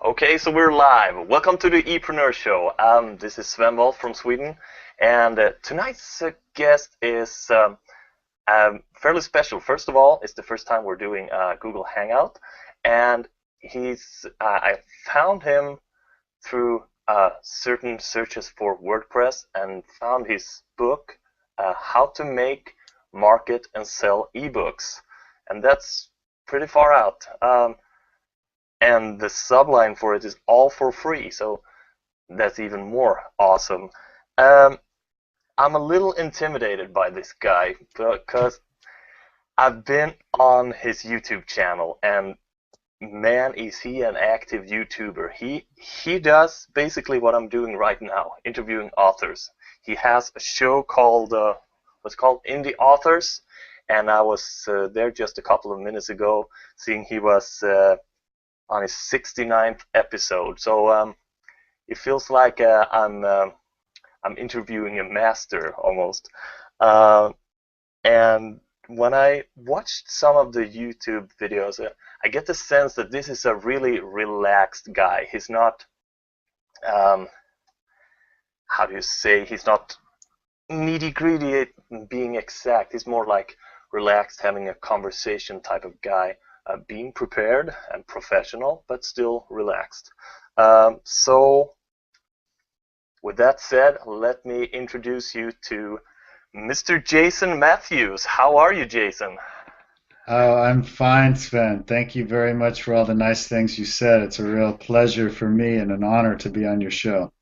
Okay, so we're live. Welcome to the ePreneur Show. This is Sven from Sweden, and tonight's guest is fairly special. First of all, it's the first time we're doing Google Hangout, and I found him through certain searches for WordPress and found his book, How to Make, Market, and Sell eBooks, and that's pretty far out. And the subline for it is all for free, so that's even more awesome. Um, I'm a little intimidated by this guy because I've been on his YouTube channel, and man, is he an active YouTuber. He does basically what I'm doing right now, interviewing authors. He has a show called what's called Indie Authors, and I was there just a couple of minutes ago, seeing he was on his 69th episode. So it feels like I'm interviewing a master almost. Uh, and when I watched some of the YouTube videos, I get the sense that this is a really relaxed guy. He's not, um, how do you say, he's not nitty-gritty at being exact. He's more like relaxed, having a conversation type of guy, being prepared and professional, but still relaxed. So with that said, let me introduce you to Mr. Jason Matthews. How are you, Jason? Oh, I'm fine, Sven. Thank you very much for all the nice things you said. It's a real pleasure for me and an honor to be on your show.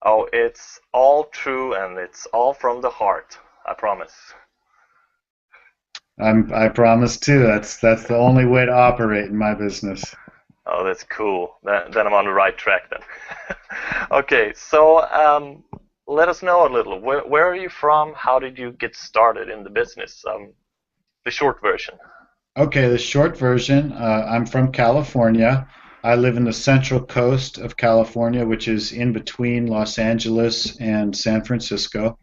Oh, it's all true and it's all from the heart. I promise. I promise too. That's the only way to operate in my business. Oh, that's cool. Then I'm on the right track then. Okay, so let us know a little. Where are you from? How did you get started in the business? The short version. Okay, the short version. I'm from California. I live in the central coast of California, which is in between Los Angeles and San Francisco.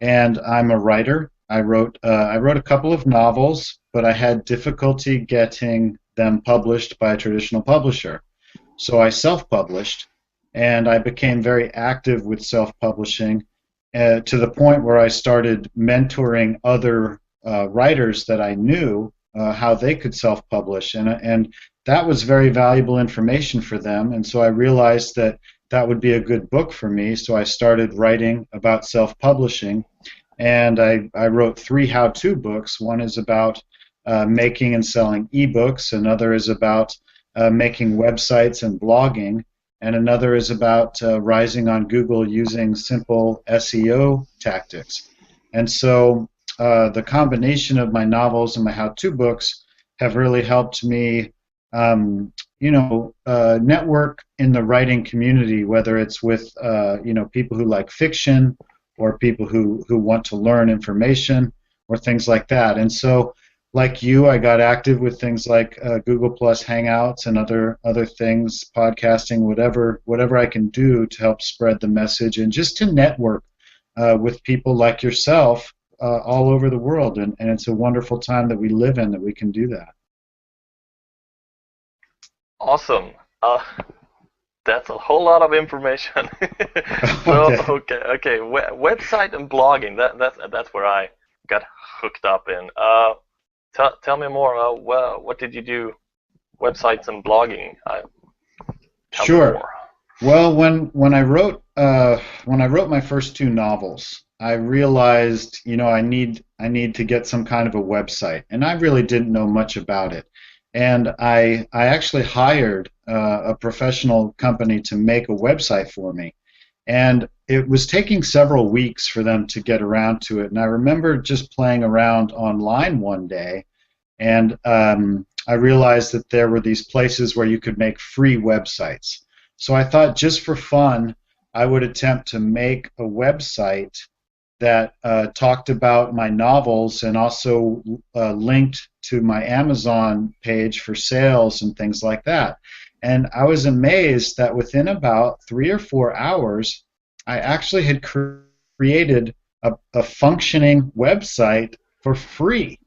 And I'm a writer. I wrote a couple of novels, but I had difficulty getting them published by a traditional publisher. So I self-published, and I became very active with self-publishing to the point where I started mentoring other writers that I knew how they could self-publish, and that was very valuable information for them. And so I realized that that would be a good book for me. So I started writing about self-publishing, and I wrote three how-to books. One is about making and selling ebooks. Another is about making websites and blogging, and another is about rising on Google using simple SEO tactics. And so the combination of my novels and my how-to books have really helped me, network in the writing community, whether it's with, people who like fiction or people who want to learn information or things like that. And so, like you, I got active with things like Google Plus Hangouts and other things, podcasting, whatever I can do to help spread the message and just to network with people like yourself all over the world. And it's a wonderful time that we live in that we can do that. Awesome. That's a whole lot of information. So, Okay. okay. Website and blogging. That's where I got hooked up in. Tell me more. What did you do? Websites and blogging. Tell me Sure. more. Well, when I wrote my first two novels, I realized, I need to get some kind of a website, and I really didn't know much about it. And I actually hired a professional company to make a website for me, and it was taking several weeks for them to get around to it. And I remember just playing around online one day, and I realized that there were these places where you could make free websites. So I thought, just for fun, I would attempt to make a website that talked about my novels and also linked to my Amazon page for sales and things like that. And I was amazed that within about 3 or 4 hours, I actually had created a functioning website for free.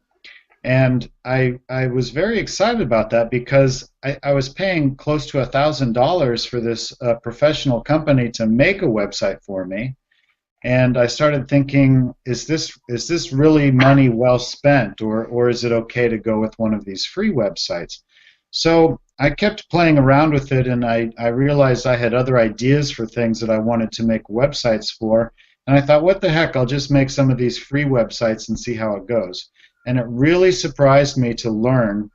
And I was very excited about that because I was paying close to $1,000 for this professional company to make a website for me. And I started thinking, is this really money well spent, or is it okay to go with one of these free websites? So I kept playing around with it, and I realized I had other ideas for things that I wanted to make websites for. And I thought, what the heck, I'll just make some of these free websites and see how it goes. And it really surprised me to learn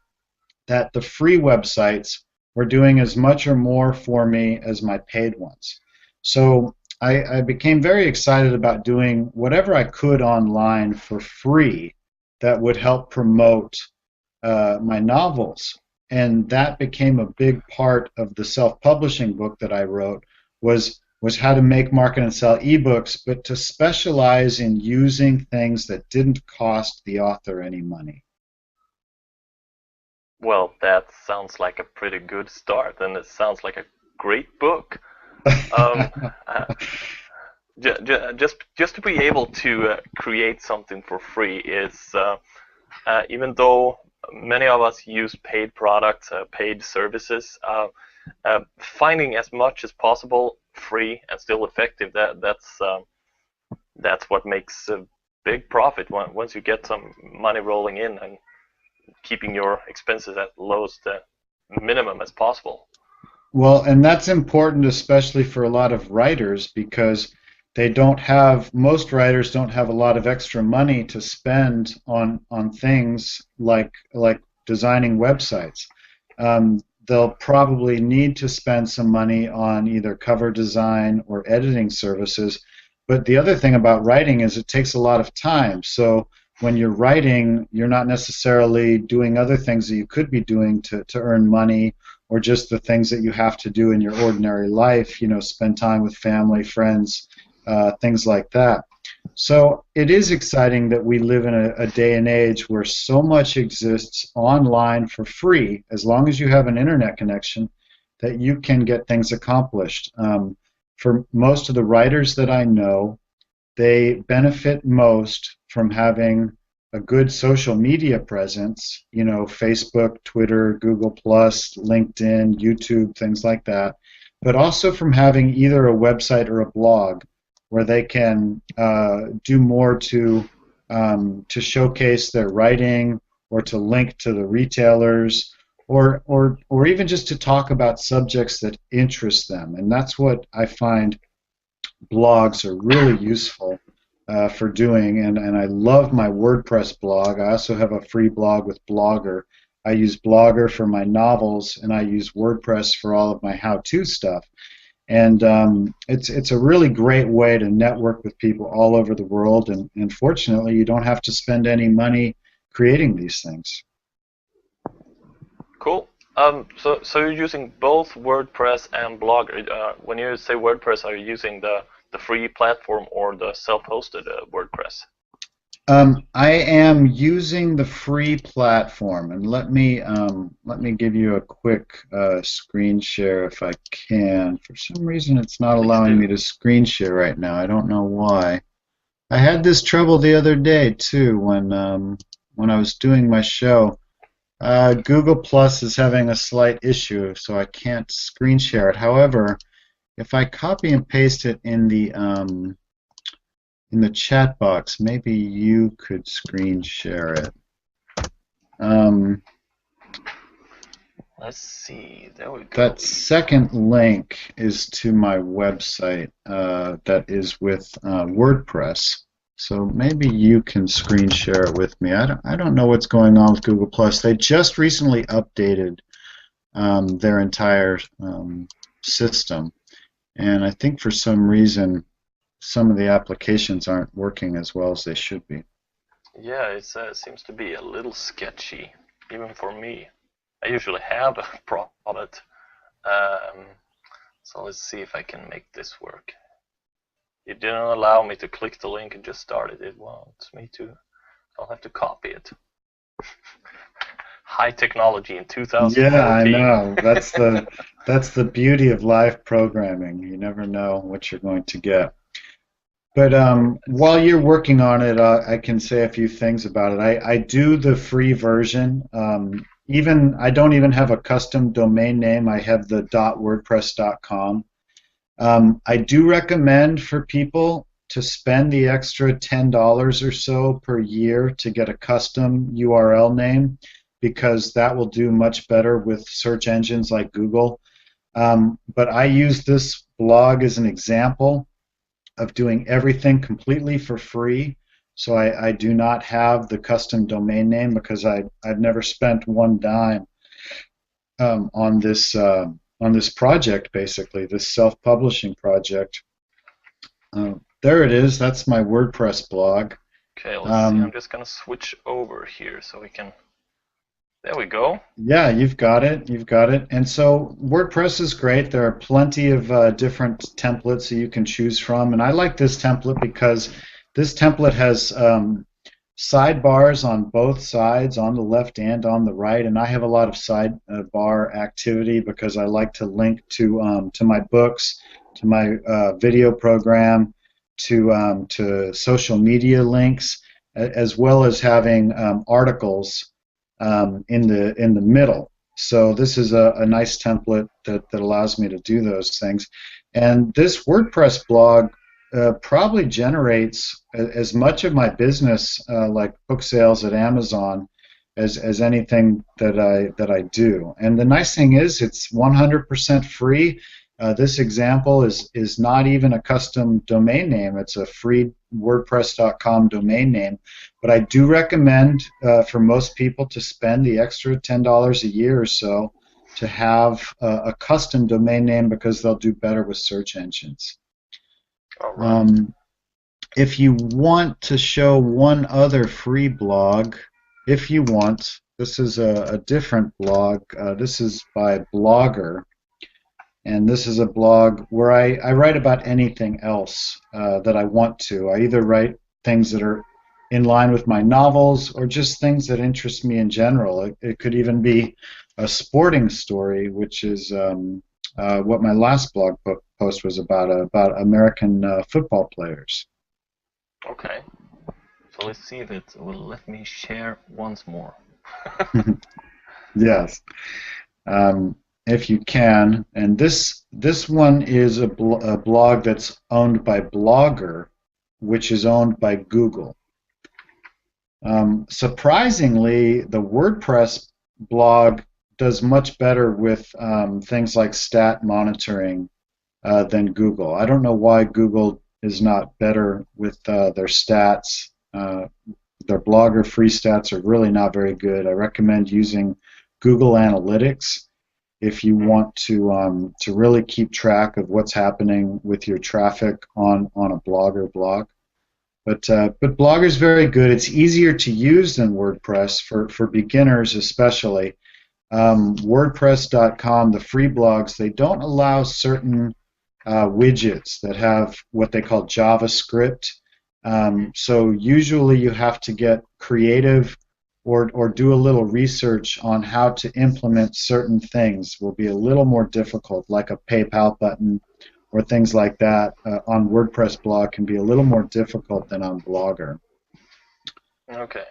that the free websites were doing as much or more for me as my paid ones. So I became very excited about doing whatever I could online for free that would help promote my novels. And that became a big part of the self-publishing book that I wrote was how to make, market, and sell ebooks, but to specialize in using things that didn't cost the author any money. Well, that sounds like a pretty good start, and it sounds like a great book. Um, uh, just to be able to create something for free is even though many of us use paid products, paid services, finding as much as possible free and still effective. That's what makes a big profit once you get some money rolling in and keeping your expenses at the lowest minimum as possible. Well, and that's important, especially for a lot of writers, because most writers don't have a lot of extra money to spend on things like designing websites. They'll probably need to spend some money on either cover design or editing services. But the other thing about writing is it takes a lot of time. So when you're writing, you're not necessarily doing other things that you could be doing to earn money, or just the things that you have to do in your ordinary life, spend time with family, friends, things like that. So it is exciting that we live in a day and age where so much exists online for free, as long as you have an internet connection, that you can get things accomplished. For most of the writers that I know, they benefit most from having a good social media presence, Facebook, Twitter, Google Plus, LinkedIn, YouTube, things like that, but also from having either a website or a blog where they can do more to showcase their writing, or to link to the retailers, or even just to talk about subjects that interest them. And that's what I find blogs are really useful for doing, and I love my WordPress blog. I also have a free blog with Blogger. I use Blogger for my novels, and I use WordPress for all of my how-to stuff. And it's a really great way to network with people all over the world, and fortunately, you don't have to spend any money creating these things. Cool. So you're using both WordPress and Blogger. When you say WordPress, are you using the free platform or the self-hosted WordPress? I am using the free platform, and let me give you a quick screen share if I can. For some reason, it's not Please allowing do. me to screen share right now. I don't know why. I had this trouble the other day too when I was doing my show. Google Plus is having a slight issue, so I can't screen share it. However, if I copy and paste it in the chat box, maybe you could screen share it. Um, Let's see. There we go. that second link is to my website that is with WordPress. So maybe you can screen share it with me. I don't know what's going on with Google Plus. They just recently updated their entire system, and I think for some reason some of the applications aren't working as well as they should be. Yeah, it seems to be a little sketchy, even for me. I usually have a product. Um, so let's see if I can make this work. It didn't allow me to click the link and just start it. It wants me to. I'll have to copy it. High technology in Yeah, I 2014. know. That's the beauty of live programming. You never know what you're going to get. But It's while you're working on it, I can say a few things about it. I do the free version. Even I don't even have a custom domain name. I have the .wordpress.com. I do recommend for people to spend the extra $10 or so per year to get a custom URL name because that will do much better with search engines like Google. But I use this blog as an example of doing everything completely for free. So I do not have the custom domain name because I've never spent one dime um, on this uh, on this project, basically this self-publishing project. There it is. That's my WordPress blog. okay. Let's see. I'm Um, just gonna switch over here so we can. There we go. yeah, you've got it. You've got it. And so WordPress is great. There are plenty of different templates that you can choose from. And I like this template because this template has sidebars on both sides, on the left and on the right. And I have a lot of sidebar activity because I like to link to my books, to my video program, to social media links, as well as having articles in the middle. So this is a nice template that allows me to do those things. And this WordPress blog probably generates as much of my business, like book sales at Amazon, as anything that I do. And the nice thing is it's 100% free. This example is not even a custom domain name. It's a free WordPress.com domain name. But I do recommend for most people to spend the extra $10 a year or so to have a custom domain name because they'll do better with search engines. All right. Um, if you want to show one other free blog, if you want, this is a different blog. This is by Blogger. And this is a blog where I write about anything else that I want to. I either write things that are in line with my novels or just things that interest me in general. It could even be a sporting story, which is what my last blog post was about American football players. Okay. So let's see if it will let me share once more. Yes. Um, if you can. And this one is a blog that's owned by Blogger, which is owned by Google. Surprisingly, the WordPress blog does much better with things like stat monitoring than Google. I don't know why Google is not better with their stats. Their Blogger free stats are really not very good. I recommend using Google Analytics if you want to really keep track of what's happening with your traffic on a Blogger blog. But Blogger's very good. It's easier to use than WordPress for beginners especially. WordPress.com, the free blogs, they don't allow certain widgets that have what they call JavaScript. So usually you have to get creative or do a little research on how to implement certain things. Will be a little more difficult, like a PayPal button or things like that on WordPress blog can be a little more difficult than on Blogger. Okay.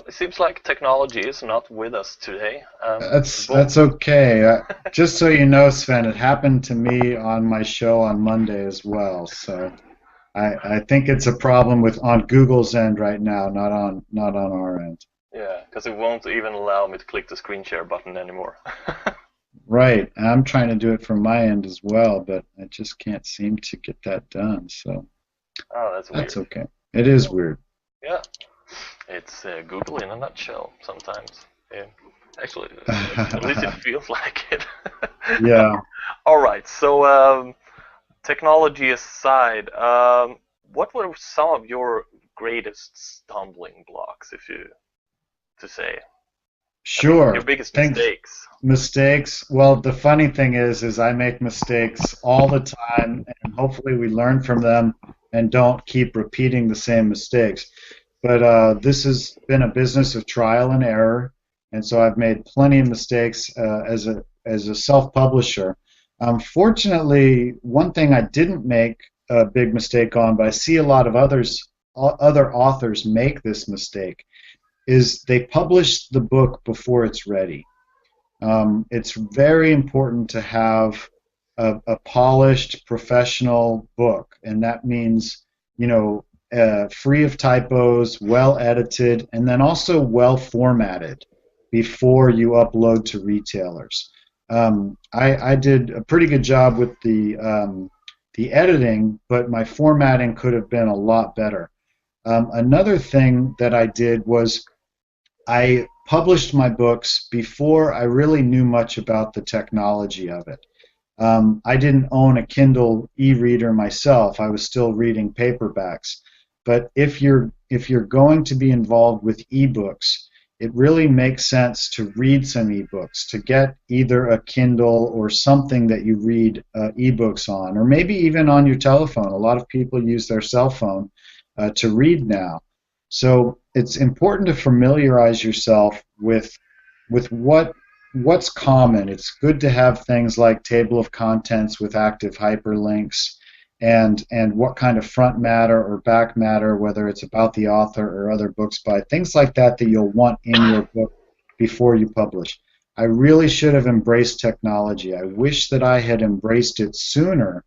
It seems like technology is not with us today. That's okay. Just so you know, Sven, it happened to me on my show on Monday as well. So I think it's a problem on Google's end right now, not on our end. Yeah, because it won't even allow me to click the screen share button anymore. Right. I'm trying to do it from my end as well, but I just can't seem to get that done. So Oh, that's weird. that's okay. It is weird. Yeah, it's Google in a nutshell sometimes. Yeah. Actually, at least it feels like it. Yeah. All right. So, technology aside, what were some of your greatest stumbling blocks, if you to say? I mean, Sure. your biggest Thanks. mistakes. Mistakes. Well, the funny thing is I make mistakes all the time, and hopefully we learn from them and don't keep repeating the same mistakes. But this has been a business of trial and error, and so I've made plenty of mistakes as a self-publisher. Fortunately, one thing I didn't make a big mistake on, but I see a lot of other authors make this mistake, is they publish the book before it's ready. It's very important to have a polished professional book, and that means, free of typos, well edited, and then also well formatted before you upload to retailers. I did a pretty good job with the editing, but my formatting could have been a lot better. Another thing that I did was I published my books before I really knew much about the technology of it. I didn't own a Kindle e-reader myself. I was still reading paperbacks. But if you're going to be involved with ebooks, it really makes sense to read some ebooks, to get either a Kindle or something that you read ebooks on, or maybe even on your telephone. A lot of people use their cell phone to read now. So it's important to familiarize yourself with what's common. It's good to have things like table of contents with active hyperlinks, and what kind of front matter or back matter, whether it's about the author or other books by, things like that that you'll want in your book before you publish. I really should have embraced technology. I wish that I had embraced it sooner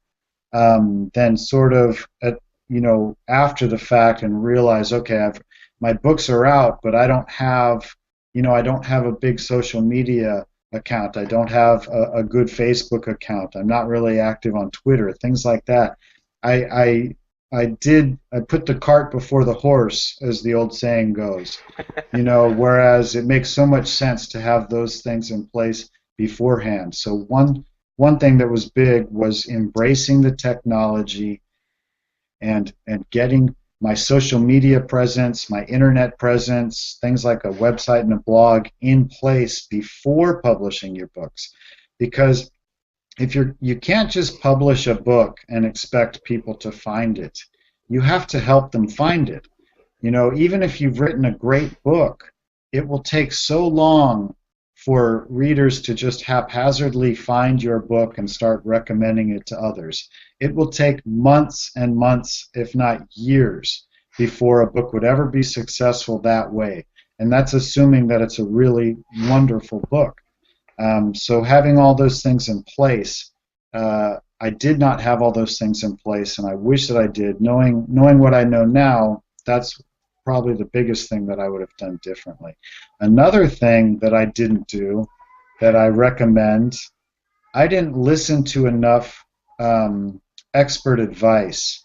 than sort of after the fact, and realize, okay, my books are out, but I don't have a big social media account. I don't have a good Facebook account. I'm not really active on Twitter, things like that. I put the cart before the horse, as the old saying goes. Whereas it makes so much sense to have those things in place beforehand. So one thing that was big was embracing the technology and getting my social media presence, my internet presence, things like a website and a blog in place before publishing your books. Because you can't just publish a book and expect people to find it. You have to help them find it. Even if you've written a great book, it will take so long for readers to just haphazardly find your book and start recommending it to others. It will take months and months, if not years, before a book would ever be successful that way. And that's assuming that it's a really wonderful book. So having all those things in place, I did not have all those things in place, and I wish that I did. Knowing what I know now, that's probably the biggest thing that I would have done differently. Another thing that I didn't do, that I recommend, I didn't listen to enough expert advice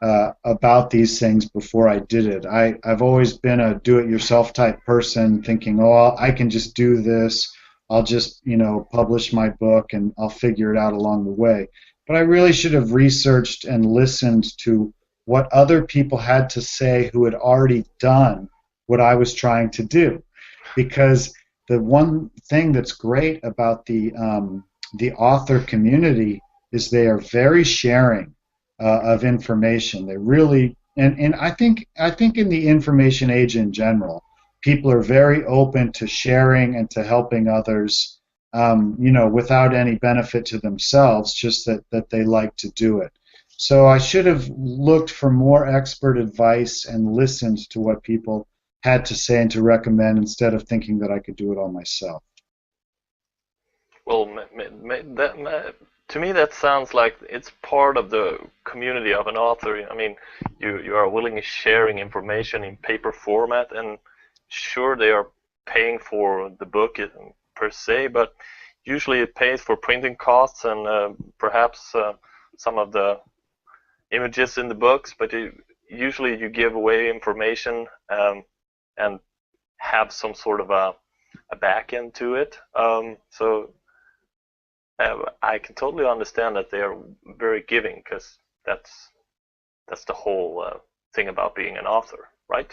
about these things before I did it. I've always been a do-it-yourself type person, thinking, oh, I can just do this. I'll just, publish my book and I'll figure it out along the way. But I really should have researched and listened to what other people had to say who had already done what I was trying to do. Because the one thing that's great about the author community is they are very sharing of information. They really, and I think in the information age in general, people are very open to sharing and to helping others, without any benefit to themselves, just that they like to do it. So I should have looked for more expert advice and listened to what people had to say and to recommend, instead of thinking that I could do it all myself. Well, to me that sounds like it's part of the community of an author. I mean, you are willingly sharing information in paper format, and sure, they are paying for the book per se, but usually it pays for printing costs and perhaps some of the images in the books, but usually you give away information and have some sort of a back end to it. So I can totally understand that they are very giving, because that's the whole thing about being an author, right?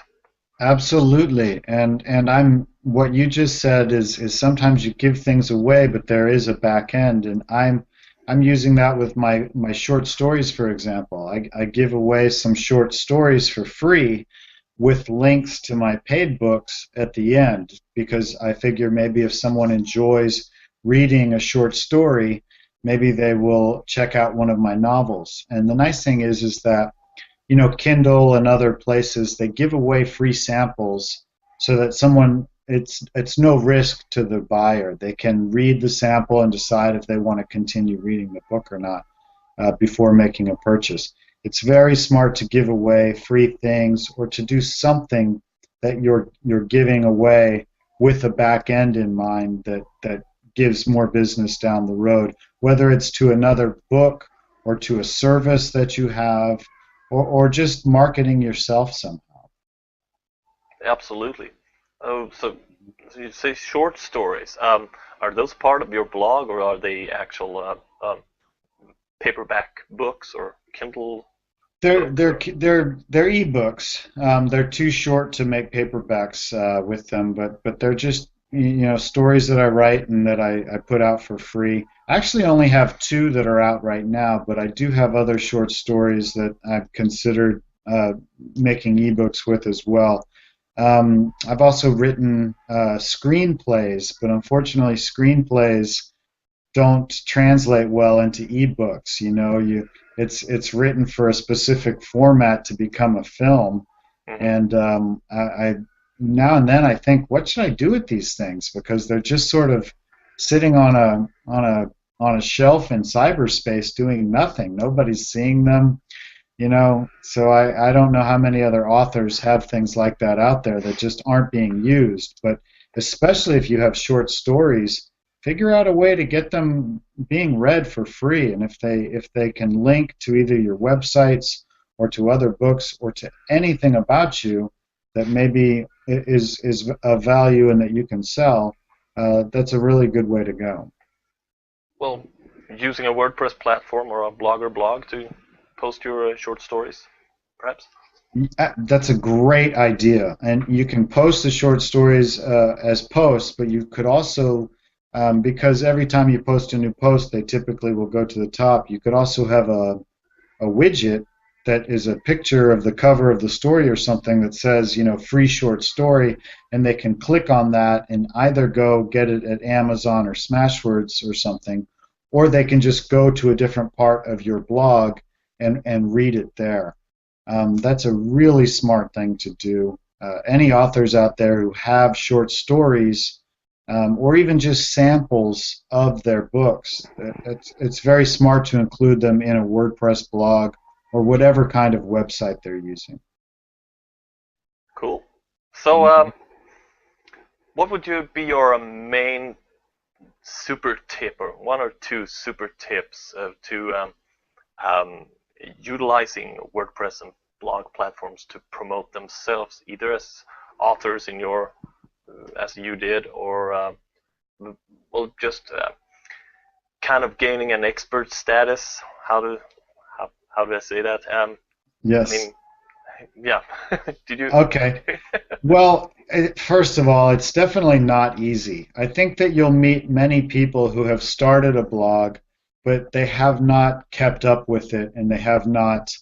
Absolutely, and what you just said is sometimes you give things away, but there is a back end, and I'm using that with my short stories, for example. I give away some short stories for free with links to my paid books at the end, because I figure maybe if someone enjoys reading a short story, maybe they will check out one of my novels. And the nice thing is that Kindle and other places, they give away free samples so that someone it's no risk to the buyer. They can read the sample and decide if they want to continue reading the book or not before making a purchase. It's very smart to give away free things or to do something that you're giving away with a back end in mind that gives more business down the road, whether it's to another book or to a service that you have or just marketing yourself somehow. Absolutely. Oh, so you say short stories. Are those part of your blog, or are they actual paperback books or Kindle They're books? they're Or they're ebooks. They're too short to make paperbacks with them, but they're just stories that I write and that I put out for free. I actually only have two that are out right now, but I do have other short stories that I've considered making ebooks with as well. I've also written screenplays, but unfortunately, screenplays don't translate well into ebooks. It's written for a specific format to become a film, hmm and I now and then I think, what should I do with these things? Because they're just sort of sitting on a shelf in cyberspace doing nothing. Nobody's seeing them. So I don't know how many other authors have things like that out there that just aren't being used. But especially if you have short stories, figure out a way to get them being read for free. And if they can link to either your websites or to other books or to anything about you that maybe is of value and that you can sell, that's a really good way to go. Well, using a WordPress platform or a Blogger blog to post your short stories, perhaps. That's a great idea, and you can post the short stories as posts, but you could also, because every time you post a new post, they typically will go to the top. You could also have a widget that is a picture of the cover of the story or something that says, free short story, and they can click on that and either go get it at Amazon or Smashwords or something, or they can just go to a different part of your blog and read it there. That's a really smart thing to do. Any authors out there who have short stories or even just samples of their books, it's very smart to include them in a WordPress blog or whatever kind of website they're using. Cool. So, Mhm. what would you be your main super tip, or one or two super tips to um, utilizing WordPress and blog platforms to promote themselves, either as authors in your as you did, or well, just kind of gaining an expert status. How do I say that? I Yes. mean, yeah. Did you? Okay. Well, first of all, it's definitely not easy. I think that you'll meet many people who have started a blog, but they have not kept up with it and they have not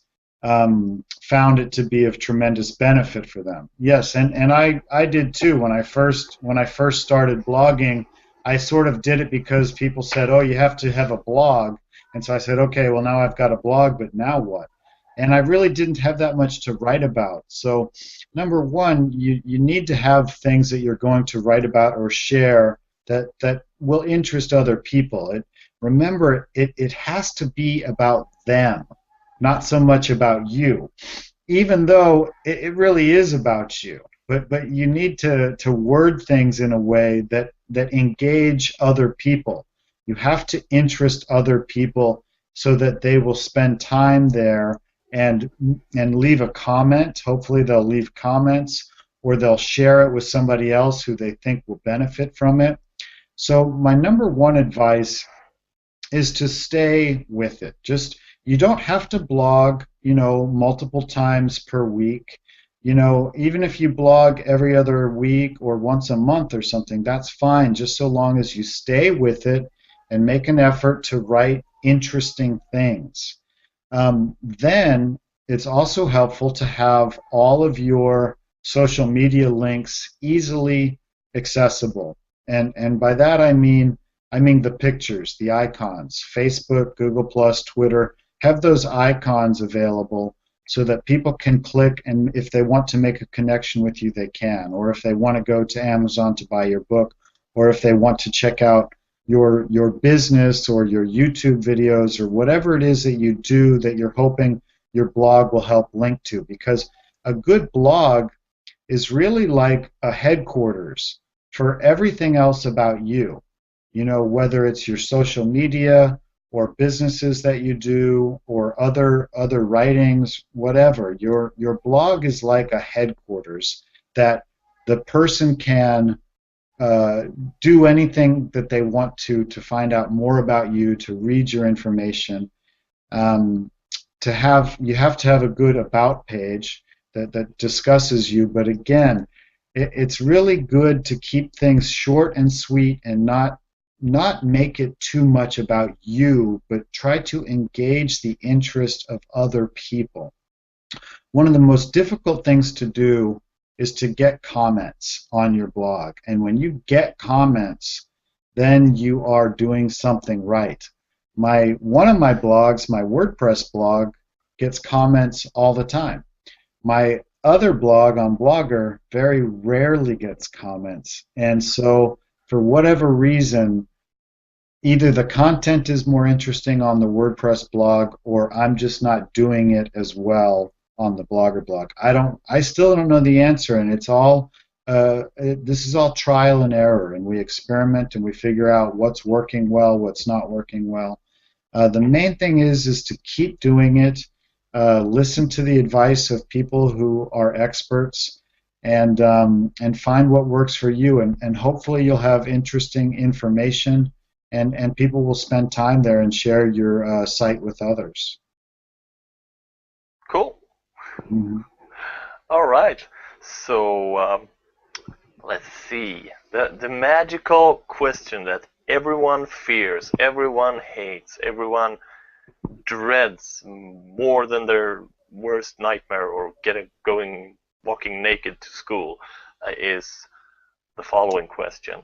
found it to be of tremendous benefit for them. Yes, and I did too. When I first started blogging, I sort of did it because people said, "Oh, you have to have a blog," and so I said, "Okay, well now I've got a blog, but now what?" And I really didn't have that much to write about. So number one, you need to have things that you're going to write about or share that will interest other people. Remember, it has to be about them, not so much about you, even though it really is about you. But you need to word things in a way that engage other people. You have to interest other people so that they will spend time there and and leave a comment. Hopefully they'll leave comments or they'll share it with somebody else who they think will benefit from it. So my number one advice is to stay with it. Just you don't have to blog, multiple times per week. Even if you blog every other week or once a month or something, that's fine, just so long as you stay with it and make an effort to write interesting things. Then it's also helpful to have all of your social media links easily accessible. And by that I mean I mean the pictures, the icons. Facebook, Google Plus, Twitter, have those icons available so that people can click, and if they want to make a connection with you, they can. Or if they want to go to Amazon to buy your book, or if they want to check out your business or your YouTube videos or whatever it is that you do that you're hoping your blog will help link to. Because a good blog is really like a headquarters for everything else about you. You know, whether it's your social media or businesses that you do or other writings, whatever. Your blog is like a headquarters that the person can uh, do anything that they want to find out more about you, to read your information. Um, you have to have a good about page that discusses you. But again, it's really good to keep things short and sweet and not make it too much about you, but try to engage the interest of other people. One of the most difficult things to do is to get comments on your blog. And when you get comments, then you are doing something right. One of my blogs, my WordPress blog, gets comments all the time. My other blog on Blogger very rarely gets comments. And so for whatever reason, either the content is more interesting on the WordPress blog or I'm just not doing it as well on the Blogger blog. I still don't know the answer, and it's all this is all trial and error, and we experiment and we figure out what's working well, what's not working well. The main thing is to keep doing it, listen to the advice of people who are experts, and find what works for you, and hopefully you'll have interesting information, and people will spend time there and share your site with others. Cool. Mhm. All right. So let's see. The magical question that everyone fears, everyone hates, everyone dreads more than their worst nightmare or walking naked to school is the following question.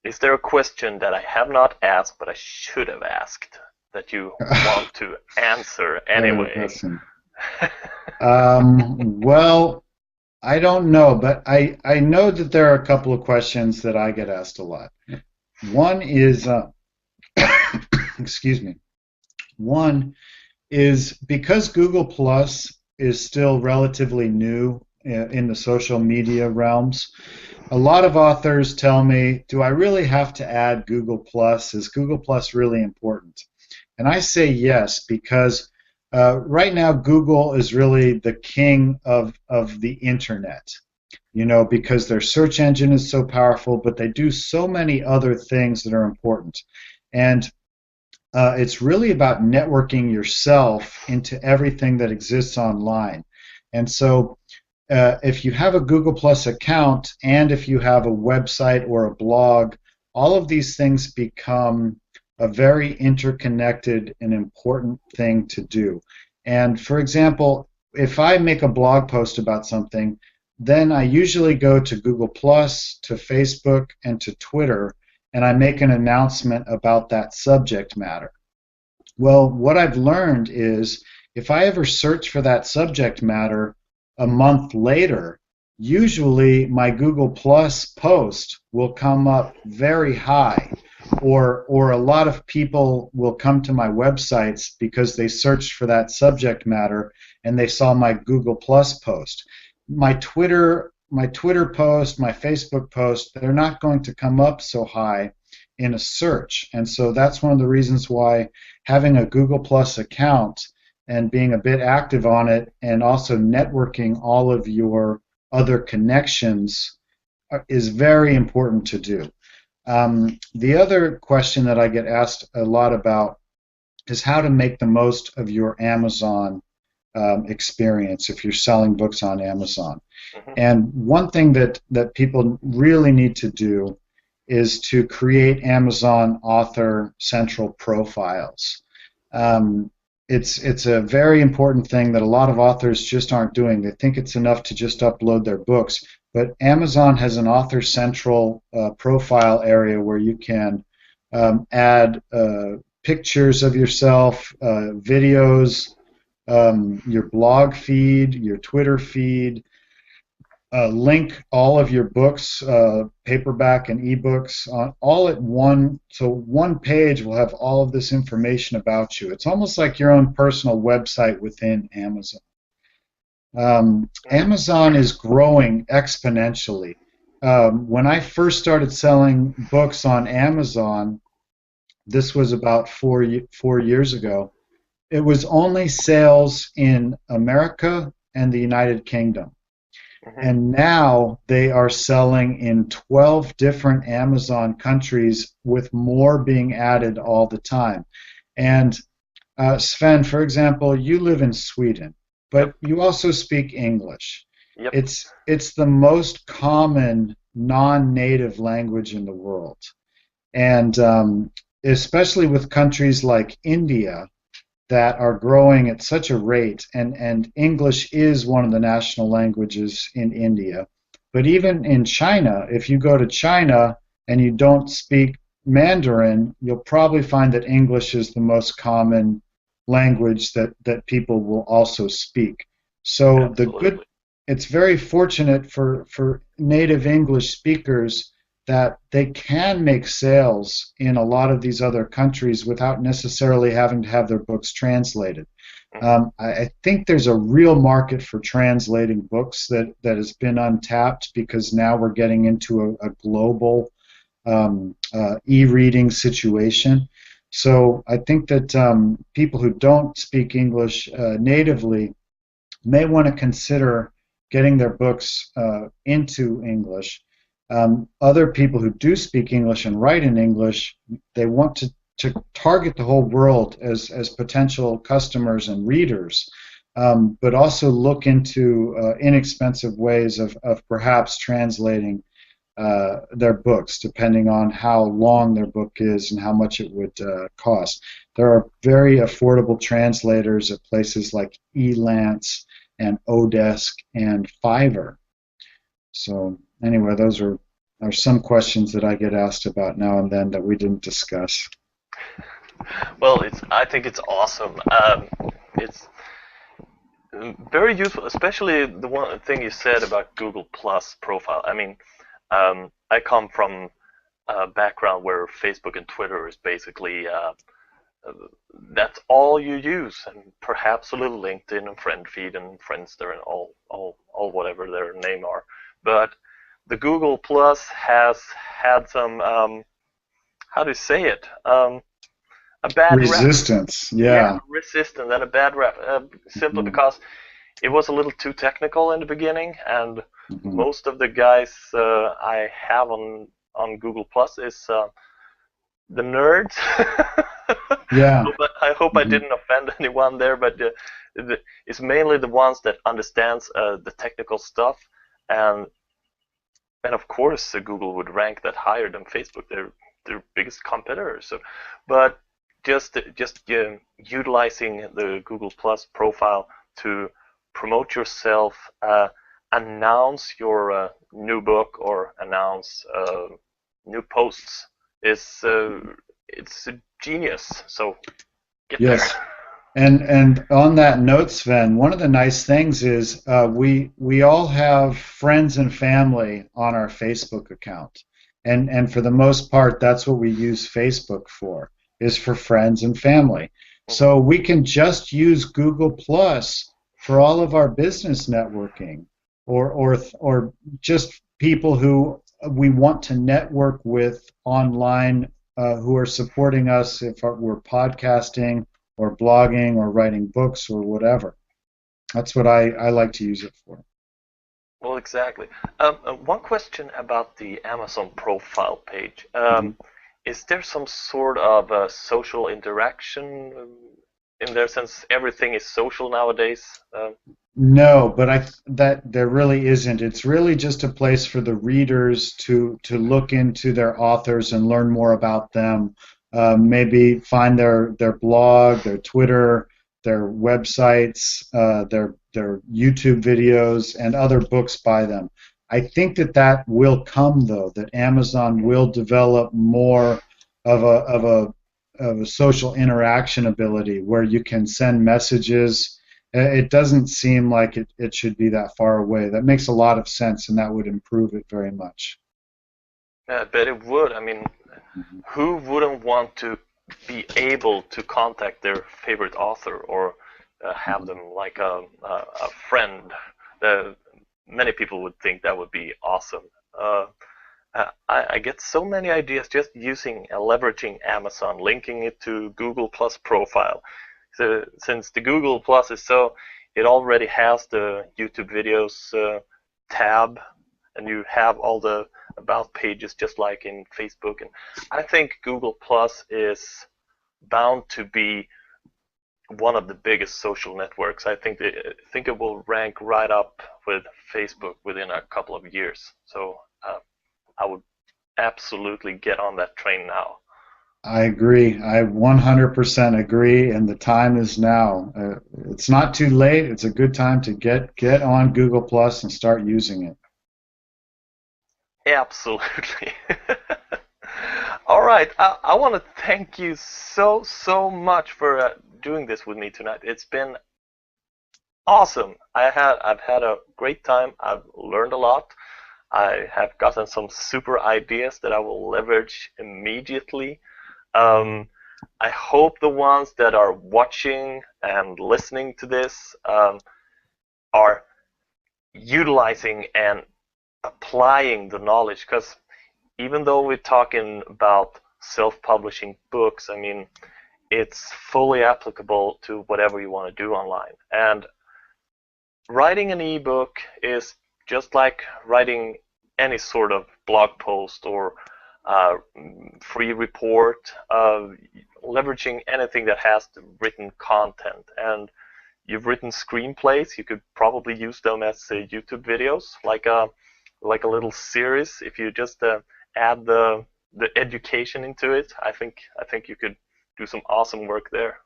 Is there a question that I have not asked but I should have asked that you want to answer anyway? Well, I don't know, but I know that there are a couple of questions that I get asked a lot. One is, excuse me, one is because Google Plus is still relatively new in the social media realms, a lot of authors tell me, do I really have to add Google Plus? Is Google Plus really important? And I say yes, because right now Google is really the king of the internet, you know, because their search engine is so powerful, but they do so many other things that are important. And it's really about networking yourself into everything that exists online. And so if you have a Google Plus account and if you have a website or a blog, all of these things become a very interconnected and important thing to do. And for example, if I make a blog post about something, then I usually go to Google Plus, to Facebook, and to Twitter, and I make an announcement about that subject matter. Well, what I've learned is if I ever search for that subject matter a month later, usually my Google Plus post will come up very high, or a lot of people will come to my websites because they searched for that subject matter and they saw my Google Plus post. My Twitter post, my Facebook post, they're not going to come up so high in a search. And so that's one of the reasons why having a Google Plus account and being a bit active on it and also networking all of your other connections is very important to do. The other question that I get asked a lot about is how to make the most of your Amazon experience if you're selling books on Amazon. Mm-hmm. And one thing that people really need to do is to create Amazon author central profiles. It's a very important thing that a lot of authors just aren't doing. They think it's enough to just upload their books, but Amazon has an author central profile area where you can add pictures of yourself, videos, your blog feed, your Twitter feed, link all of your books, paperback and ebooks, all at one. So one page will have all of this information about you. It's almost like your own personal website within Amazon. Amazon is growing exponentially. When I first started selling books on Amazon, this was about 4 years ago. It was only sales in America and the United Kingdom. And now they are selling in 12 different Amazon countries, with more being added all the time. And Sven, for example, you live in Sweden, but you also speak English. Yep. It's the most common non-native language in the world. And especially with countries like India, that are growing at such a rate, and English is one of the national languages in India. But even in China, if you go to China and you don't speak Mandarin, you'll probably find that English is the most common language that people will also speak. So it's very fortunate for native English speakers that they can make sales in a lot of these other countries without necessarily having to have their books translated. I think there's a real market for translating books that has been untapped, because now we're getting into a global e-reading situation. So I think that people who don't speak English natively may want to consider getting their books into English. Other people who do speak English and write in English, they want to target the whole world as potential customers and readers, but also look into inexpensive ways of perhaps translating their books, depending on how long their book is and how much it would cost. There are very affordable translators at places like Elance and Odesk and Fiverr. So anyway, those are some questions that I get asked about now and then that we didn't discuss. Well, I think it's awesome. It's very useful, especially the one thing you said about Google Plus profile. I mean, I come from a background where Facebook and Twitter is basically that's all you use, and perhaps a little LinkedIn and friend feed and Friendster and all whatever their name are. But the Google Plus has had some how do you say it? A bad resistance, rap. Yeah, resistance and a bad rap. Simply because it was a little too technical in the beginning, and most of the guys I have on Google Plus is the nerds. Yeah. But I hope I didn't offend anyone there, but it's mainly the ones that understands the technical stuff, and of course Google would rank that higher than Facebook. They're their biggest competitors. So, but just utilizing the Google Plus profile to promote yourself, announce your new book or announce new posts is it's a genius. So get there. And on that note, Sven, one of the nice things is we all have friends and family on our Facebook account, and for the most part, that's what we use Facebook for, is for friends and family. So we can just use Google Plus for all of our business networking, or just people who we want to network with online, who are supporting us if we're podcasting or blogging or writing books or whatever. That's what I like to use it for. Well, exactly. One question about the Amazon profile page. Is there some sort of social interaction in there, since everything is social nowadays? No, but that there really isn't. It's really just a place for the readers to look into their authors and learn more about them. Maybe find their blog, their Twitter, their websites, their YouTube videos, and other books by them. I think that that will come though, that Amazon will develop more of a social interaction ability where you can send messages. It doesn't seem like it should be that far away. That makes a lot of sense, and that would improve it very much. Yeah, I bet it would. I mean, who wouldn't want to be able to contact their favorite author or have them like a friend? Uh, Many people would think that would be awesome. I get so many ideas just using leveraging Amazon, linking it to Google Plus profile. So since the Google Plus is so, it already has the YouTube videos tab, and you have all the about pages just like in Facebook. And I think Google Plus is bound to be one of the biggest social networks. I think it will rank right up with Facebook within a couple of years. So I would absolutely get on that train now. I agree. I 100% agree, and the time is now. It's not too late. It's a good time to get on Google Plus and start using it. Absolutely. All right. I want to thank you so much for doing this with me tonight. It's been awesome. I've had a great time. I've learned a lot. I have gotten some super ideas that I will leverage immediately. Um, I hope the ones that are watching and listening to this are utilizing and applying the knowledge, because even though we're talking about self-publishing books, I mean, it's fully applicable to whatever you want to do online. And writing an ebook is just like writing any sort of blog post or uh, free report, leveraging anything that has the written content. And you've written screenplays, you could probably use them as YouTube videos, like a little series. If you just add the education into it, I think you could do some awesome work there.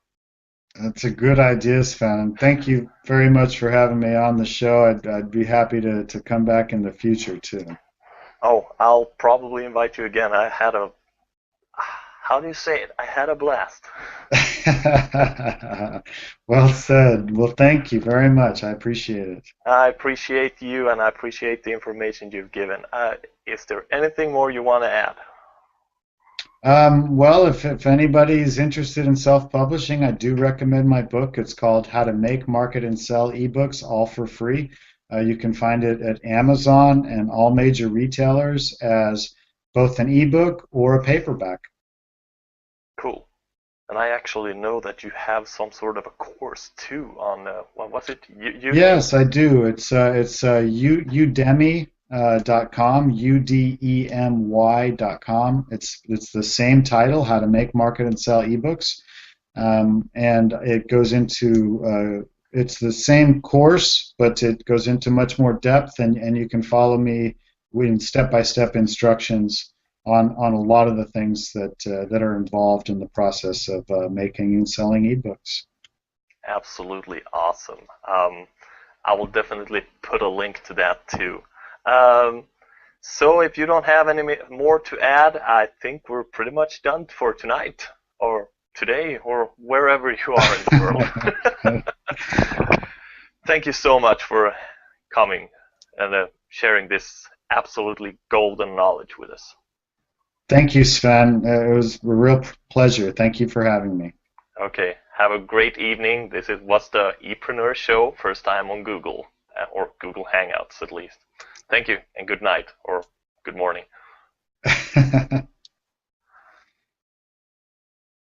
That's a good idea, Sven. And thank you very much for having me on the show. I'd be happy to come back in the future too. Oh, I'll probably invite you again. I had a how do you say it? I had a blast. Well said. Well, thank you very much. I appreciate it. I appreciate you and I appreciate the information you've given. Is there anything more you want to add? Well, if anybody's interested in self-publishing, I do recommend my book. It's called How to Make, Market, and Sell Ebooks, all for free. You can find it at Amazon and all major retailers as both an ebook or a paperback. Cool. And I actually know that you have some sort of a course too on what was it? Udemy? Yes, I do. It's udemy.com, udemy.com. It's the same title, How to Make, Market, and Sell Ebooks. And it goes into it's the same course, but it goes into much more depth, and you can follow me in step-by-step instructions on a lot of the things that are involved in the process of making and selling ebooks. Absolutely awesome. I will definitely put a link to that too. Um, so if you don't have any more to add, I think we're pretty much done for tonight, or today, or wherever you are in the world. Thank you so much for coming and sharing this absolutely golden knowledge with us. Thank you, Sven. It was a real pleasure. Thank you for having me. Okay, have a great evening. This was the ePreneur Show, first time on Google, or Google Hangouts at least. Thank you, and good night, or good morning.